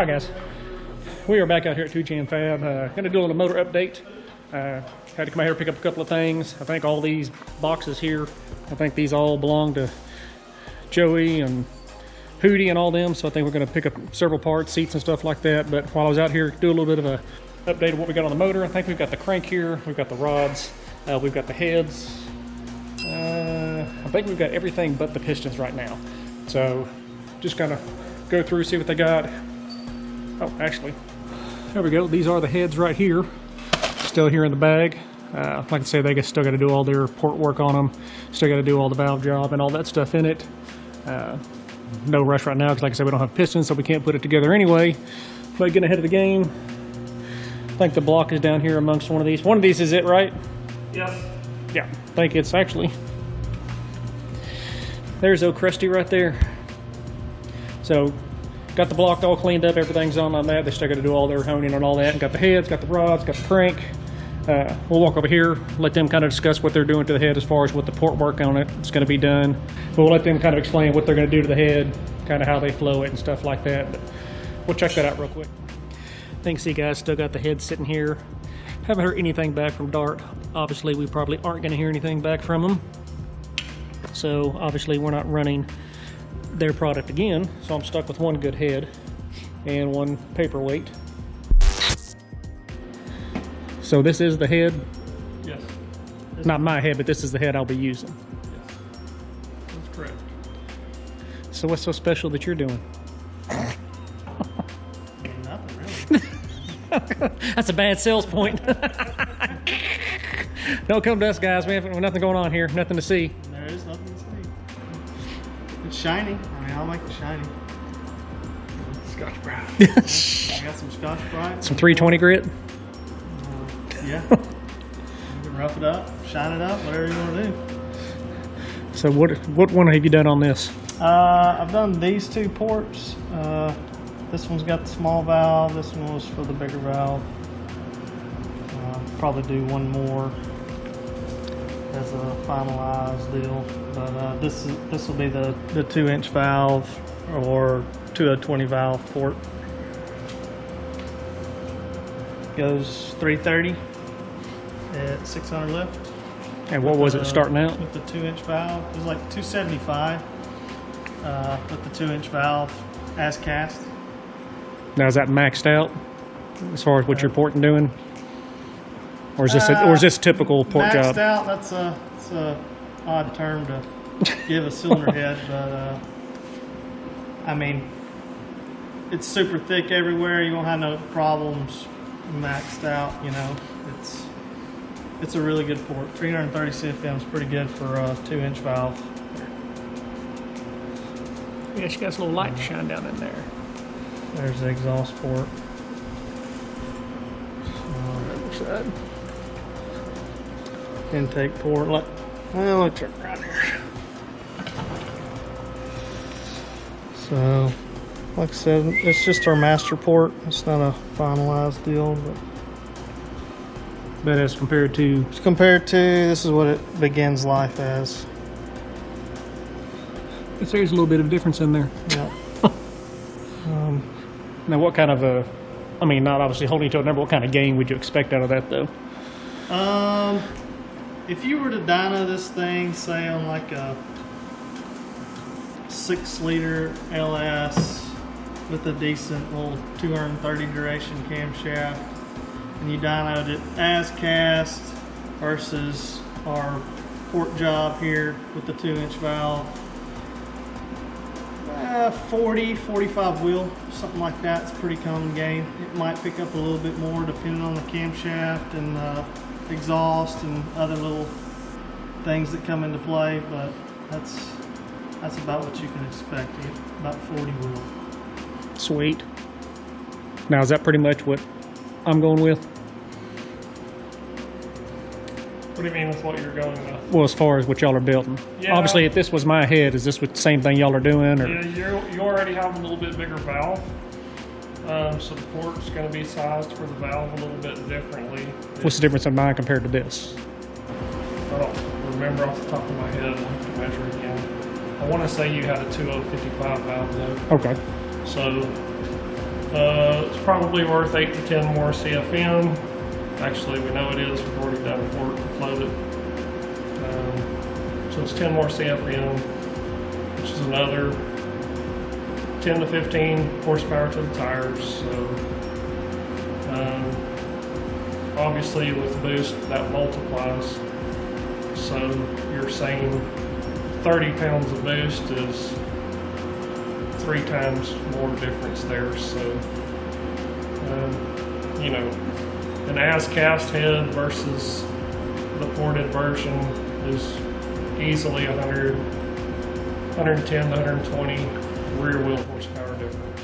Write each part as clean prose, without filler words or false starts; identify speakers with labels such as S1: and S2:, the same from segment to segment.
S1: Hi guys, we are back out here at 2Jam Fab. Going to do a little motor update. Had to come out here and pick up a couple of things. I think all these boxes here, I think these all belong to Joey and Hootie and all them. So I think we're going to pick up several parts, seats and stuff like that. But while I was out here, do a little bit of a update of what we got on the motor. I think we've got the crank here, we've got the rods, we've got the heads. I think we've got everything but the pistons right now. So just kind of go through, see what they got. Oh, actually, there we go. These are the heads right here, still here in the bag. Like I say, they still got to do all their port work on them. Still got to do all the valve job and all that stuff in it. No rush right now because, like I said, we don't have pistons, so we can't put it together anyway. But getting ahead of the game, I think the block is down here amongst one of these. One of these is it, right?
S2: Yes.
S1: Yeah, I think it's actually. There's old Krusty right there. So, got the block all cleaned up, everything's on that. They still got to do all their honing and all that. And got the heads, got the rods, got the crank. We'll walk over here, let them kind of discuss what they're doing to the head as far as what the port work on it is going to be done. But we'll let them kind of explain what they're going to do to the head, kind of how they flow it and stuff like that. But we'll check that out real quick. Thanks, see guys, still got the head sitting here. Haven't heard anything back from Dart. Obviously, we probably aren't going to hear anything back from them. So obviously, we're not running their product again. So I'm stuck with one good head and one paperweight. So this is the head?
S2: Yes.
S1: Not my head, but this is the head I'll be using.
S2: Yes. That's correct.
S1: So what's so special that you're doing?
S2: Nothing really.
S1: That's a bad sales point. Don't come to us, guys. We have nothing going on here. Nothing to see.
S2: There is nothing to see. It's shiny. I mean, I'll make it shiny. Scotch Brite. I got some Scotch Brite.
S1: Some 320 grit.
S2: Yeah. You can rough it up, shine it up, whatever you want to do.
S1: So what one have you done on this?
S2: I've done these two ports. This one's got the small valve. This one was for the bigger valve. Probably do one more as a finalized deal. But this will be the 2-inch valve or to a 20 valve port. Goes 330 at 600 lift.
S1: And what was it starting out?
S2: With the 2-inch valve, it was like 275 with the 2-inch valve as cast.
S1: Now is that maxed out as far as what you're porting doing? Or is this typical port
S2: maxed
S1: job?
S2: Maxed out, that's a odd term to give a cylinder head, but I mean, it's super thick everywhere. You won't have no problems maxed out, you know. It's a really good port. 330 CFM is pretty good for a 2-inch valve.
S1: Yeah, she got a little light shine down in there.
S2: There's the exhaust port. Intake port. Let's check around here. So, like I said, it's just our master port. It's not a finalized deal,
S1: but as compared to
S2: this is what it begins life as.
S1: There's a little bit of difference in there.
S2: Yeah.
S1: Now, what kind of a, I mean, not obviously holding to a number, what kind of gain would you expect out of that, though?
S2: If you were to dyno this thing, say on like a 6-liter LS with a decent little 230 duration camshaft, and you dynoed it as cast versus our port job here with the 2-inch valve, 40, 45 wheel, something like that. It's a pretty common gain. It might pick up a little bit more depending on the camshaft and exhaust and other little things that come into play, but that's about what you can expect. About 40 wheel.
S1: Sweet. Now, is that pretty much what I'm going with?
S2: What do you mean with what you're going with?
S1: Well, as far as what y'all are building.
S2: Yeah.
S1: Obviously, if this was my head, is this the same thing y'all are doing? Or?
S3: Yeah, you already have a little bit bigger valve. So the port's going to be sized for the valve a little bit differently.
S1: What's the difference of mine compared to this?
S3: I don't remember off the top of my head. I'll have to measure again. I want to say you had a 2055 valve though.
S1: Okay.
S3: So It's probably worth 8 to 10 more CFM. Actually, we know it is. We've already done a work and floated. So it's 10 more CFM, which is another 10 to 15 horsepower to the tires. So obviously with boost that multiplies. So you're saying 30 pounds of boost is 3 times more difference there. So you know, an as cast head versus the ported version is easily 100, 110 to 120 rear wheel horsepower difference.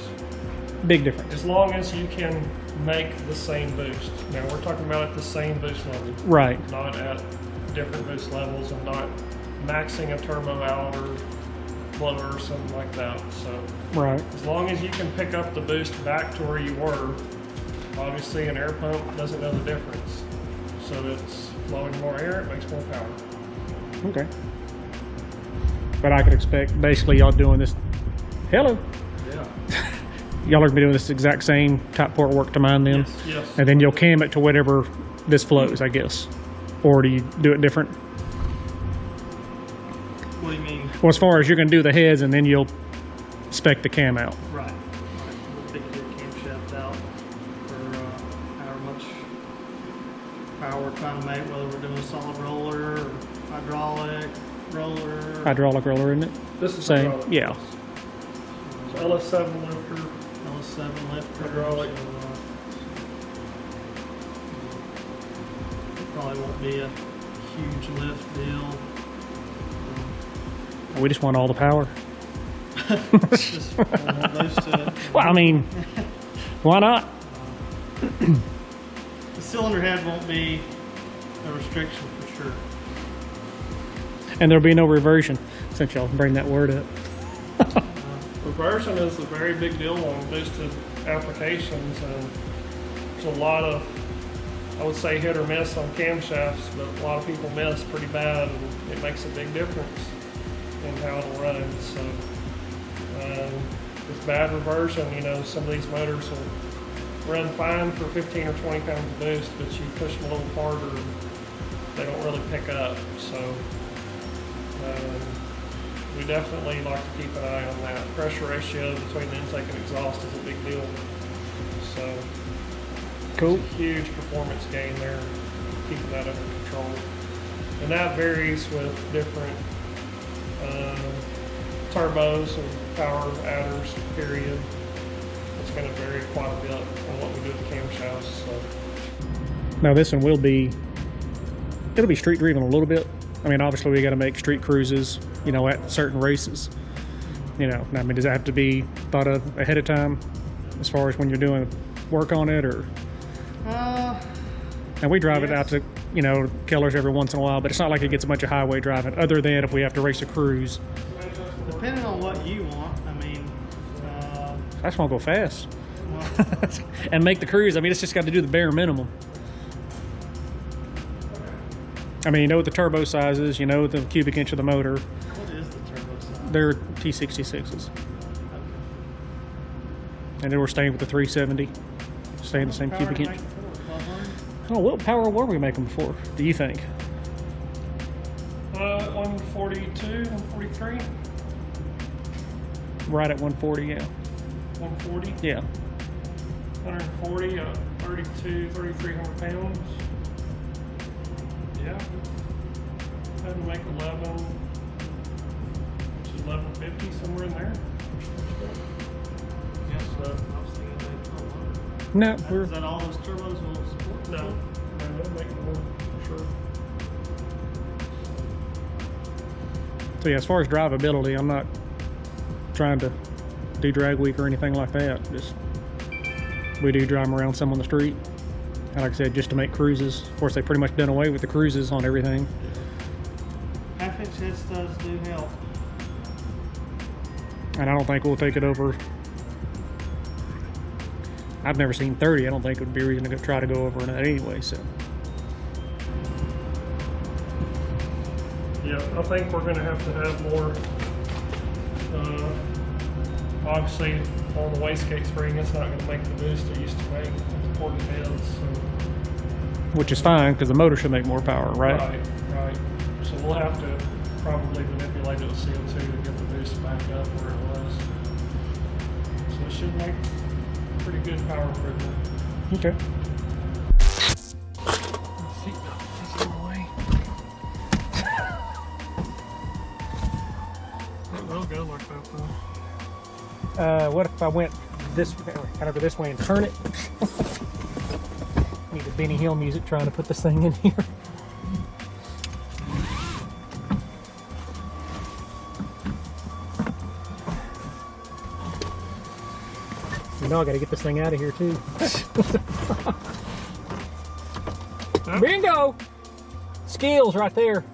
S1: Big difference.
S3: As long as you can make the same boost. Now we're talking about at the same boost level,
S1: Right.
S3: not at different boost levels, and not maxing a turbo out or blower or something like that. So
S1: Right.
S3: as long as you can pick up the boost back to where you were, obviously an air pump doesn't know the difference. So it's flowing more air, it makes more power.
S1: Okay. But I could expect basically y'all doing this. Hello.
S3: Yeah.
S1: Y'all are gonna be doing this exact same type port work to mine then?
S3: Yes.
S1: And then you'll cam it to whatever this flows, I guess. Or do you do it different?
S2: What do you mean?
S1: Well, as far as you're gonna do the heads and then you'll spec the cam out.
S2: Right. We'll pick your camshaft out for however much power we're trying to make, whether we're doing solid roller or hydraulic roller.
S1: Hydraulic roller, isn't it?
S3: This is
S1: Same.
S3: hydraulic.
S1: Yeah.
S3: So LS7 lifter.
S2: LS7 lifter.
S3: Hydraulic.
S2: So, it probably won't be a huge lift deal.
S1: We just want all the power.
S2: Just one of those to it.
S1: Well, I mean, why not?
S2: The cylinder head won't be a restriction for sure.
S1: And there'll be no reversion, since y'all bring that word up.
S3: Reversion is a very big deal on boosted applications, and there's a lot of, I would say, hit or miss on camshafts, but a lot of people miss pretty bad, and it makes a big difference in how it'll run. So with bad reversion, you know, some of these motors will run fine for 15 or 20 pounds of boost, but you push them a little harder, they don't really pick up. So we definitely like to keep an eye on that. Pressure ratio between the intake and exhaust is a big deal. So
S1: Cool.
S3: it's a huge performance gain there, keeping that under control. And that varies with different turbos and power adders, period. It's going to vary quite a bit on what we do with the camshafts. So
S1: Now this one will be, it'll be street driven a little bit. I mean, obviously we got to make street cruises, you know, at certain races. You know, I mean, does that have to be thought of ahead of time as far as when you're doing work on it, or? And we drive it out to, you know, Kellers every once in a while, but it's not like it gets a bunch of highway driving, other than if we have to race a cruise.
S2: Depending on what you want, I mean,
S1: I just want to go fast
S2: well,
S1: and make the cruise. I mean, it's just got to do the bare minimum. I mean, you know what the turbo size is, you know the cubic inch of the motor.
S2: what is the turbo size?
S1: They're T66s.
S2: Okay.
S1: And then we're staying with the 370, staying the same
S2: Power
S1: cubic
S2: to
S1: inch.
S2: make it for 1200?
S1: Oh, what power were we making before, do you think?
S3: 142, 143,
S1: Right at 140, yeah.
S3: 140,
S1: Yeah.
S3: 140, 32, 3,300 pounds. Yeah. Had to make 11, which is 1150, somewhere in there.
S2: Yes,
S3: So,
S2: I was thinking like 1200.
S1: No, we're,
S2: Is that all those turbos will support?
S3: no, they'll make more, for sure.
S1: so yeah, as far as drivability, I'm not trying to do drag week or anything like that. Just, we do drive them around some on the street. And like I said, just to make cruises. Of course, they pretty much done away with the cruises on everything.
S2: Half-inch head studs do help.
S1: And I don't think we'll take it over. I've never seen 30. I don't think it would be a reason to try to go over that anyway. So
S3: Yeah, I think we're going to have more, obviously, on the wastegate spring, it's not going to make the boost it used to make, as important it is. So.
S1: Which is fine, because the motor should make more power, right?
S3: Right. So we'll have to probably manipulate it with CO2 to get the boost back up where it was. So it should make pretty good power improvement.
S1: Okay.
S3: It will go like that though.
S1: What if I went this way, kind of this way and turn it? Need the Benny Hill music trying to put this thing in here. You know I gotta get this thing out of here too. Bingo! Skills right there.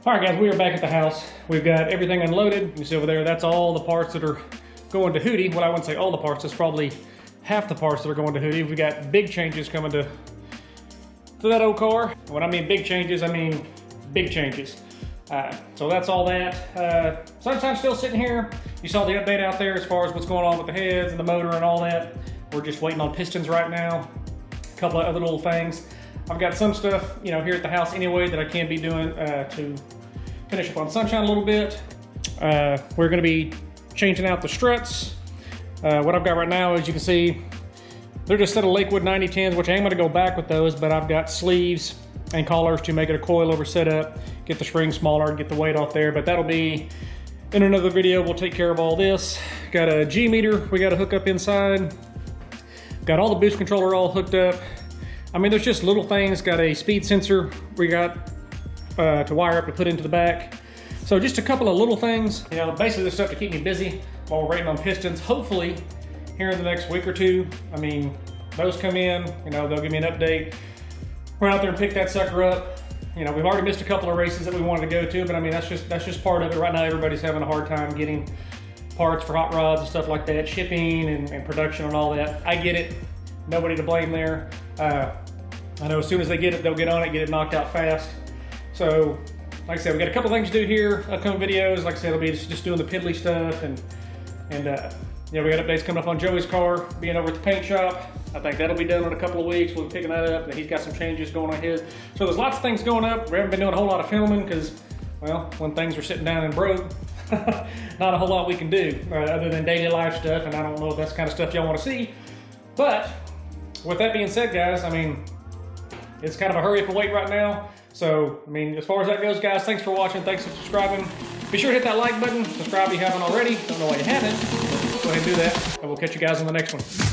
S1: All right guys, we are back at the house. We've got everything unloaded. You see over there, that's all the parts that are going to Hootie. Well, I wouldn't say all the parts, it's probably half the parts that are going to Hootie. We've got big changes coming to that old car. When I mean big changes, I mean big changes. So that's all that. Sunshine's still sitting here. You saw the update out there as far as what's going on with the heads and the motor and all that. We're just waiting on pistons right now. A couple of other little things. I've got some stuff, you know, here at the house anyway that I can be doing to finish up on Sunshine a little bit. We're gonna be changing out the struts. What I've got right now, as you can see, they're just set of Lakewood 9010s, which I am gonna go back with those, but I've got sleeves and collars to make it a coilover setup, get the spring smaller and get the weight off there, but that'll be in another video. We'll take care of all this. Got a G meter we gotta hook up inside. Got all the boost controller all hooked up. I mean, there's just little things. Got a speed sensor we got to wire up to put into the back. So just a couple of little things, you know, basically this stuff to keep me busy while we're waiting on pistons. Hopefully here in the next week or two, I mean, those come in, you know, they'll give me an update. We're out there and pick that sucker up. You know, we've already missed a couple of races that we wanted to go to, but I mean, that's just part of it. Right now, everybody's having a hard time getting parts for hot rods and stuff like that, shipping and production and all that. I get it. Nobody to blame there. I know as soon as they get it, they'll get on it, get it knocked out fast. So, like I said, we got a couple things to do here, upcoming videos. Like I said, it'll be just doing the piddly stuff, and yeah, we got updates coming up on Joey's car, being over at the paint shop. I think that'll be done in a couple of weeks. We'll be picking that up, and he's got some changes going on his. So there's lots of things going up. We haven't been doing a whole lot of filming because, well, when things are sitting down and broke, not a whole lot we can do other than daily life stuff, and I don't know if that's the kind of stuff y'all want to see. But with that being said, guys, I mean, it's kind of a hurry up and wait right now. So, I mean, as far as that goes, guys, thanks for watching. Thanks for subscribing. Be sure to hit that like button. Subscribe if you haven't already. Don't know why you haven't. Go ahead and do that. And we'll catch you guys on the next one.